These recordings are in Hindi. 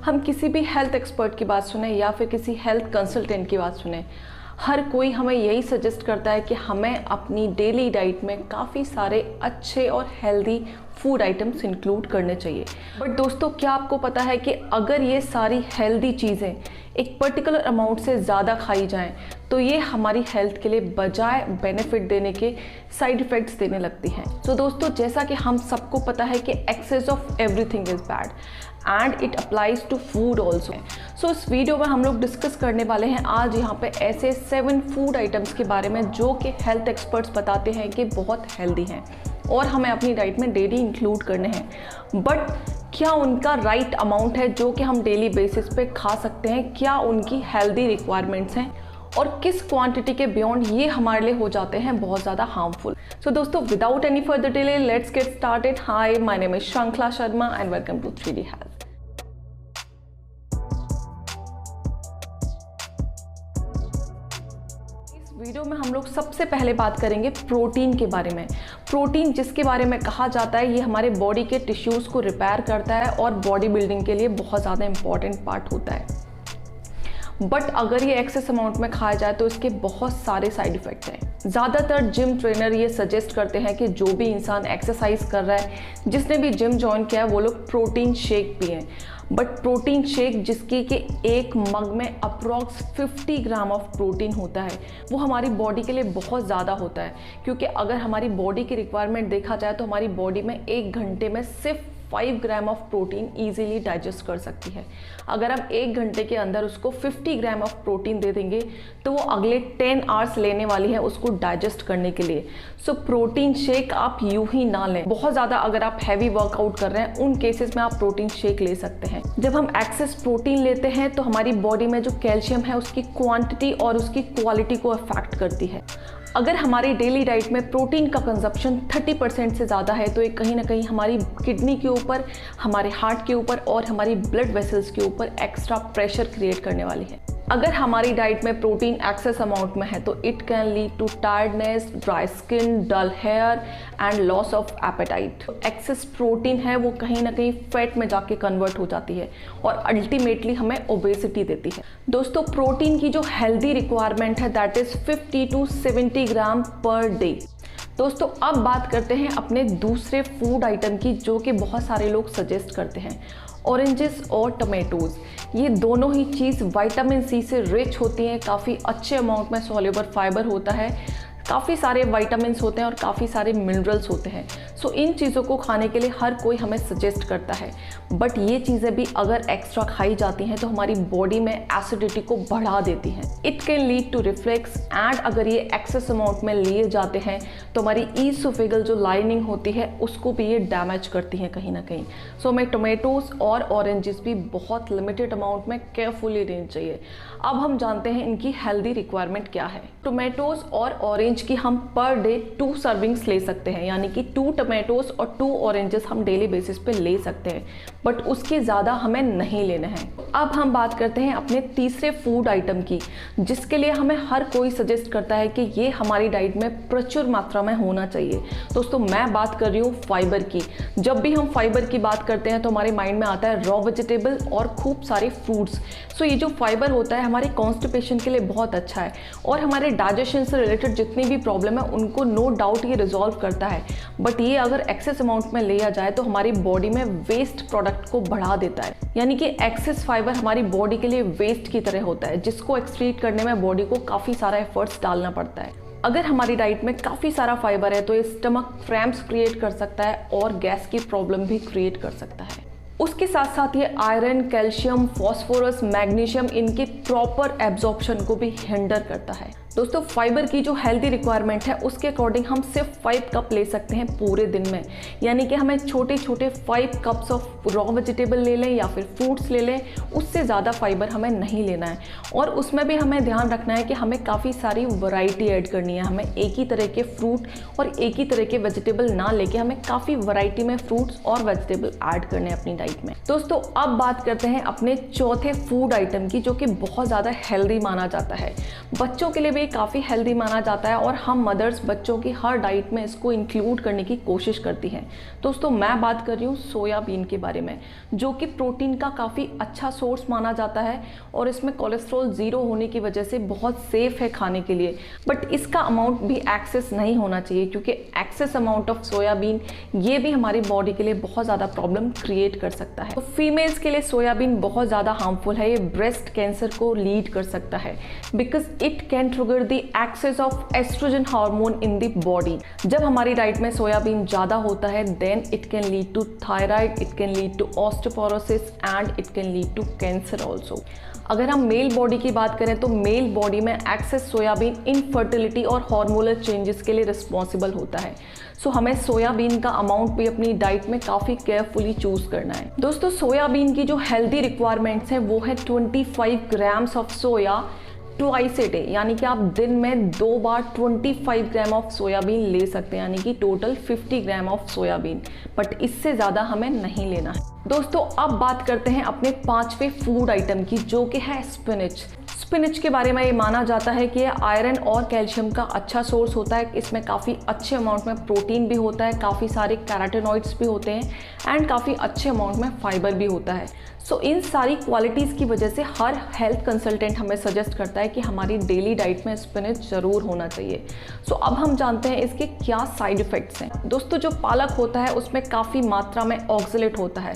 हम किसी भी हेल्थ एक्सपर्ट की बात सुने या फिर किसी हेल्थ कंसल्टेंट की बात सुने, हर कोई हमें यही सजेस्ट करता है कि हमें अपनी डेली डाइट में काफ़ी सारे अच्छे और हेल्दी फूड आइटम्स इंक्लूड करने चाहिए। बट दोस्तों, क्या आपको पता है कि अगर ये सारी हेल्दी चीज़ें एक पर्टिकुलर अमाउंट से ज़्यादा खाई जाएं तो ये हमारी हेल्थ के लिए बजाय बेनिफिट देने के साइड इफ़ेक्ट्स देने लगती हैं। तो दोस्तों, जैसा कि हम सबको पता है कि excess of everything is bad and it applies to food also. So इस वीडियो में हम लोग डिस्कस करने वाले हैं आज यहाँ पे ऐसे 7 फूड आइटम्स के बारे में जो कि हेल्थ एक्सपर्ट्स बताते हैं कि बहुत हेल्दी हैं और हमें अपनी डाइट में डेली इंक्लूड करने हैं। बट क्या उनका राइट अमाउंट है जो कि हम डेली बेसिस पे खा सकते हैं? क्या उनकी हेल्दी रिक्वायरमेंट्स हैं और किस क्वांटिटी के बियॉन्ड ये हमारे लिए हो जाते हैं बहुत ज़्यादा हार्मफुल? सो दोस्तों, without any further delay let's get started. Hi, my name is Shrinkhala Sharma and welcome to 3D health. Video में हम लोग सबसे पहले बात करेंगे प्रोटीन के बारे में। प्रोटीन, जिसके बारे में कहा जाता है ये हमारे बॉडी के टिश्यूज़ को रिपेयर करता है और बॉडी बिल्डिंग के लिए बहुत ज़्यादा इंपॉर्टेंट पार्ट होता है। बट अगर ये एक्सेस अमाउंट में खाया जाए तो इसके बहुत सारे साइड इफ़ेक्ट्स हैं। ज़्यादातर जिम ट्रेनर ये सजेस्ट करते हैं कि जो भी इंसान एक्सरसाइज कर रहा है, जिसने भी जिम ज्वाइन किया है, वो लोग प्रोटीन शेक पिएं। बट प्रोटीन शेक जिसकी कि एक मग में अप्रॉक्स 50 ग्राम ऑफ प्रोटीन होता है, वो हमारी बॉडी के लिए बहुत ज़्यादा होता है। क्योंकि अगर हमारी बॉडी की रिक्वायरमेंट देखा जाए तो हमारी बॉडी में 1 घंटे में सिर्फ 5 gram of protein easily digest कर सकती है। अगर हम 1 घंटे के अंदर उसको 50 ग्राम ऑफ प्रोटीन दे देंगे तो वो अगले 10 आवर्स लेने वाली है उसको डाइजेस्ट करने के लिए। सो प्रोटीन शेक आप यूं ही ना लें। बहुत ज़्यादा अगर आप हैवी वर्कआउट कर रहे हैं, उन केसेस में आप प्रोटीन शेक ले सकते हैं। जब हम एक्सेस प्रोटीन लेते हैं तो हमारी बॉडी में जो कैल्शियम है उसकी क्वांटिटी और उसकी क्वालिटी को अफेक्ट करती है। अगर हमारी डेली डाइट में प्रोटीन का कंजप्शन 30% से ज़्यादा है तो ये कहीं ना कहीं हमारी किडनी के ऊपर, हमारे हार्ट के ऊपर और हमारी ब्लड वेसल्स के ऊपर एक्स्ट्रा प्रेशर क्रिएट करने वाली है। अगर हमारी डाइट में प्रोटीन एक्सेस अमाउंट में है तो it can lead to tiredness, dry skin, dull hair and loss of appetite. Excess protein है वो कहीं ना कहीं फैट में जाके कन्वर्ट हो जाती है और अल्टीमेटली हमें ओबेसिटी देती है। दोस्तों, प्रोटीन की जो हेल्दी रिक्वायरमेंट है that is 50 to 70 gram per day. दोस्तों, अब बात करते हैं अपने दूसरे फूड आइटम की जो कि बहुत सारे लोग सजेस्ट करते हैं, ऑरेंजेस और टमेटोज़। ये दोनों ही चीज़ विटामिन सी से रिच होती हैं, काफ़ी अच्छे अमाउंट में सॉल्युबल फाइबर होता है, काफ़ी सारे विटामिन्स होते हैं और काफ़ी सारे मिनरल्स होते हैं। सो इन चीज़ों को खाने के लिए हर कोई हमें सजेस्ट करता है। बट ये चीज़ें भी अगर एक्स्ट्रा खाई जाती हैं तो हमारी बॉडी में एसिडिटी को बढ़ा देती हैं। It can lead to reflux and अगर ये एक्सेस अमाउंट में लिए जाते हैं तो हमारी ईसोफेगल जो लाइनिंग होती है उसको भी ये डैमेज करती हैं कहीं ना कहीं। सो हमें टोमेटोज़ और ऑरेंजेस भी बहुत लिमिटेड अमाउंट में केयरफुली लेनी चाहिए। अब हम जानते हैं इनकी हेल्दी रिक्वायरमेंट क्या है। टोमेटोज़ और ऑरेंज की हम पर डे 2 सर्विंग्स ले सकते हैं, यानी कि 2 टोमेटोज़ और 2 ऑरेंजेस हम डेली बेसिस पे ले सकते हैं, बट उसके ज़्यादा हमें नहीं लेना है। अब हम बात करते हैं अपने तीसरे फूड आइटम की, जिसके लिए हमें हर कोई सजेस्ट करता है कि ये हमारी डाइट में प्रचुर मात्रा में होना चाहिए। दोस्तों, मैं बात कर रही हूँ फाइबर की। जब भी हम फाइबर की बात करते हैं तो हमारे माइंड में आता है रॉ वेजिटेबल और खूब सारे फ्रूट्स। सो ये जो फाइबर होता है हमारे कॉन्स्टिपेशन के लिए बहुत अच्छा है और हमारे डाइजेशन से रिलेटेड जितनी भी प्रॉब्लम है उनको नो डाउट ये रिजॉल्व करता है। बट ये अगर एक्सेस अमाउंट में लिया जाए तो हमारी बॉडी में वेस्ट प्रोडक्ट को बढ़ा देता है, यानी कि एक्सेस फाइबर हमारी बॉडी के लिए वेस्ट की तरह होता है जिसको एक्सक्रीट करने में बॉडी को काफ़ी सारा एफर्ट्स डालना पड़ता है। अगर हमारी डाइट में काफ़ी सारा फाइबर है तो ये स्टमक क्रैम्प्स क्रिएट कर सकता है और गैस की प्रॉब्लम भी क्रिएट कर सकता है। उसके साथ साथ ये आयरन, कैल्शियम, फॉस्फोरस, मैग्नीशियम इनके प्रॉपर एब्जॉर्प्शन को भी हिंडर करता है। दोस्तों, फाइबर की जो हेल्दी रिक्वायरमेंट है उसके अकॉर्डिंग हम सिर्फ 5 कप ले सकते हैं पूरे दिन में, यानी कि हमें छोटे छोटे 5 कप्स ऑफ रॉ वेजिटेबल ले लें या फिर फ्रूट्स ले लें, उससे ज़्यादा फाइबर हमें नहीं लेना है। और उसमें भी हमें ध्यान रखना है कि हमें काफ़ी सारी वैरायटी ऐड करनी है। हमें एक ही तरह के फ्रूट और एक ही तरह के वेजिटेबल ना लेके हमें काफ़ी वैरायटी में फ्रूट्स और वेजिटेबल ऐड करने हैं अपनी डाइट में। दोस्तों, अब बात करते हैं अपने चौथे फूड आइटम की जो कि बहुत ज़्यादा हेल्दी माना जाता है। बच्चों के लिए भी ये काफ़ी हेल्दी माना जाता है और हम मदर्स बच्चों की हर डाइट में इसको इंक्लूड करने की कोशिश करती हैं। दोस्तों मैं बात कर रही हूँ सोयाबीन के बारे में, जो कि प्रोटीन का काफ़ी अच्छा सोर्स माना जाता है और इसमें कोलेस्ट्रॉल ज़ीरो होने की वजह से बहुत सेफ़ है खाने के लिए। बट इसका अमाउंट भी एक्सेस नहीं होना चाहिए, क्योंकि एक्सेस अमाउंट ऑफ सोयाबीन ये भी हमारी बॉडी के लिए बहुत ज़्यादा प्रॉब्लम क्रिएट कर सकता है। तो फीमेल्स के लिए सोयाबीन बहुत ज़्यादा हार्मफुल है, ये ब्रेस्ट कैंसर को लीड कर सकता है because it can trigger the excess of estrogen hormone in the body. जब हमारी डाइट में सोयाबीन ज़्यादा होता है then it can lead to thyroid, it can lead to osteoporosis and it can lead to cancer also. अगर हम मेल बॉडी की बात करें तो मेल बॉडी में एक्सेस सोयाबीन इनफर्टिलिटी और हार्मोनल चेंजेस के लिए रिस्पॉन्सिबल होता है। सो हमें सोयाबीन का अमाउंट भी अपनी डाइट में काफ़ी केयरफुली चूज़ करना है। दोस्तों सोयाबीन की जो हेल्दी रिक्वायरमेंट्स हैं वो है 25 grams of soya twice a day, यानी कि आप दिन में 2 बार 25 ग्राम ऑफ सोयाबीन ले सकते हैं, यानी कि total 50 gram of soybean, but इससे ज़्यादा हमें नहीं लेना है। दोस्तों अब बात करते हैं अपने 5वें फूड आइटम की, जो कि है स्पिनच। स्पिनच के बारे में ये माना जाता है कि ये आयरन और कैल्शियम का अच्छा सोर्स होता है। इसमें काफ़ी अच्छे अमाउंट में प्रोटीन भी होता है, काफ़ी सारे कैरोटीनॉइड्स भी होते हैं एंड काफ़ी अच्छे अमाउंट में फाइबर भी होता है। सो इन सारी क्वालिटीज़ की वजह से हर हेल्थ कंसल्टेंट हमें सजेस्ट करता है कि हमारी डेली डाइट में स्पिनच ज़रूर होना चाहिए। सो अब हम जानते हैं इसके क्या साइड इफ़ेक्ट्स हैं। दोस्तों जो पालक होता है उसमें काफ़ी मात्रा में ऑक्सलेट होता है।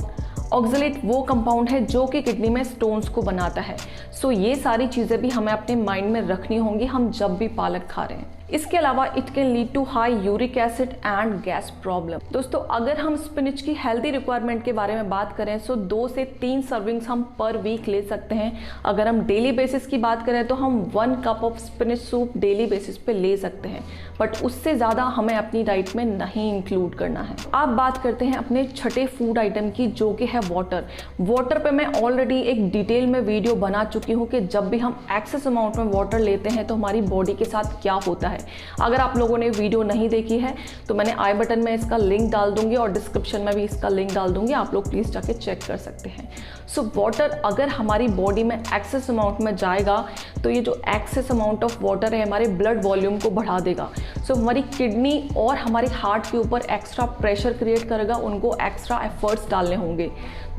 ऑक्सलेट वो कंपाउंड है जो कि किडनी में स्टोन्स को बनाता है। सो ये सारी चीज़ें भी हमें अपने माइंड में रखनी होंगी हम जब भी पालक खा रहे हैं। इसके अलावा it can lead to high uric acid and gas problem. दोस्तों अगर हम स्पिनच की हेल्दी रिक्वायरमेंट के बारे में बात करें तो 2 से 3 सर्विंग्स हम पर वीक ले सकते हैं। अगर हम डेली बेसिस की बात करें तो हम 1 cup of spinach soup daily basis पे ले सकते हैं, बट उससे ज़्यादा हमें अपनी डाइट में नहीं इंक्लूड करना है। अब बात करते हैं अपने छठे फूड आइटम की, जो कि है वाटर। वाटर पे मैं ऑलरेडी एक डिटेल में वीडियो बना चुकी हूँ कि जब भी हम एक्सेस अमाउंट में वाटर लेते हैं तो हमारी बॉडी के साथ क्या होता है। अगर आप लोगों ने वीडियो नहीं देखी है तो मैंने आई बटन में इसका लिंक डाल दूंगी और डिस्क्रिप्शन में भी इसका लिंक डाल दूंगी, आप लोग प्लीज़ जाके चेक कर सकते हैं। सो वाटर अगर हमारी बॉडी में एक्सेस अमाउंट में जाएगा तो ये जो एक्सेस अमाउंट ऑफ वाटर है हमारे ब्लड वॉल्यूम को बढ़ा देगा। सो हमारी किडनी और हमारे हार्ट के ऊपर एक्स्ट्रा प्रेशर क्रिएट करेगा, उनको एक्स्ट्रा एफर्ट्स डालने होंगे।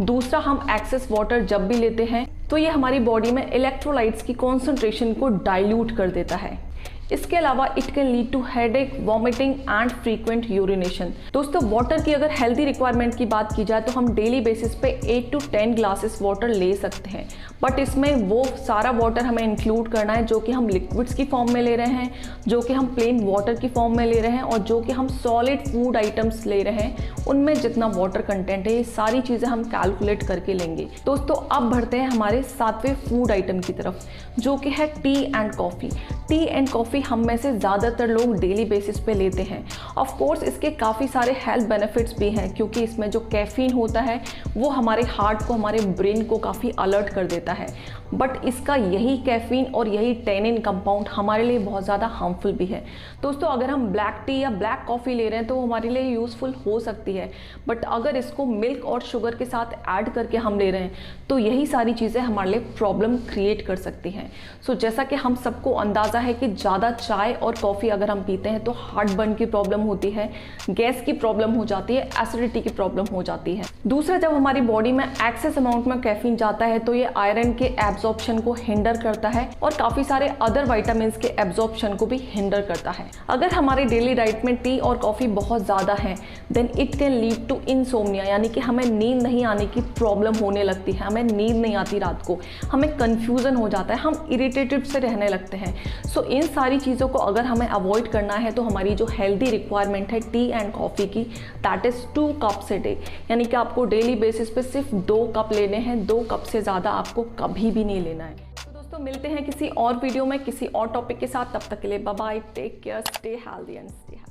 दूसरा, हम एक्सेस वाटर जब भी लेते हैं तो ये हमारी बॉडी में इलेक्ट्रोलाइट्स की कॉन्सेंट्रेशन को डाइल्यूट कर देता है। इसके अलावा it can lead to headache, vomiting and frequent urination. दोस्तों वाटर की अगर हेल्दी रिक्वायरमेंट की बात की जाए तो हम डेली बेसिस पे 8 to 10 ग्लासेस वाटर ले सकते हैं, बट इसमें वो सारा वाटर हमें इंक्लूड करना है जो कि हम लिक्विड्स की फॉर्म में ले रहे हैं, जो कि हम प्लेन वाटर की फॉर्म में ले रहे हैं और जो कि हम सॉलिड फूड आइटम्स ले रहे हैं उनमें जितना वाटर कंटेंट है, ये सारी चीज़ें हम कैलकुलेट करके लेंगे। दोस्तों अब बढ़ते हैं हमारे 7वें फूड आइटम की तरफ, जो कि है T and coffee. T and coffee हम में से ज़्यादातर लोग डेली बेसिस पे लेते हैं। ऑफ कोर्स इसके काफ़ी सारे हेल्थ बेनिफिट्स भी हैं, क्योंकि इसमें जो कैफीन होता है वो हमारे हार्ट को, हमारे ब्रेन को काफ़ी अलर्ट कर देता है, बट इसका यही कैफीन और यही टेनिन कंपाउंड हमारे लिए बहुत ज़्यादा हार्मफुल भी है। दोस्तों अगर हम ब्लैक टी या ब्लैक कॉफ़ी ले रहे हैं तो वो हमारे लिए यूज़फुल हो सकती है, बट अगर इसको मिल्क और शुगर के साथ ऐड करके हम ले रहे हैं तो यही सारी चीज़ें हमारे लिए प्रॉब्लम क्रिएट कर सकती हैं। सो जैसा कि हम सबको अंदाज़ा है कि ज़्यादा चाय और कॉफ़ी अगर हम पीते हैं तो हार्ट बर्न की प्रॉब्लम होती है, गैस की प्रॉब्लम हो जाती है, एसिडिटी की प्रॉब्लम हो जाती है। दूसरा, जब हमारी बॉडी में एक्सेस अमाउंट में कैफीन जाता है तो ये आयरन के एब्जॉर्प्शन को हिंडर करता है और काफ़ी सारे अदर विटामिन्स के एब्जॉर्प्शन को भी हिंडर करता है। अगर हमारी डेली डाइट में टी और कॉफ़ी बहुत ज़्यादा है then it can lead to insomnia, यानी कि हमें नींद नहीं आने की प्रॉब्लम होने लगती है, हमें नींद नहीं आती रात को, हमें कन्फ्यूज़न हो जाता है, हम इरिटेटेड से रहने लगते हैं। सो इन सारी चीज़ों को अगर हमें अवॉइड करना है तो हमारी जो हेल्दी रिक्वायरमेंट है टी एंड कॉफ़ी की, that is 2 cups a day, यानी कि आपको डेली बेसिस पे सिर्फ 2 कप लेने हैं, 2 कप से ज़्यादा आपको कभी भी नहीं लेना है। तो दोस्तों मिलते हैं किसी और वीडियो में किसी और टॉपिक के साथ, तब तक के लिए bye bye, take care, stay healthy and stay happy.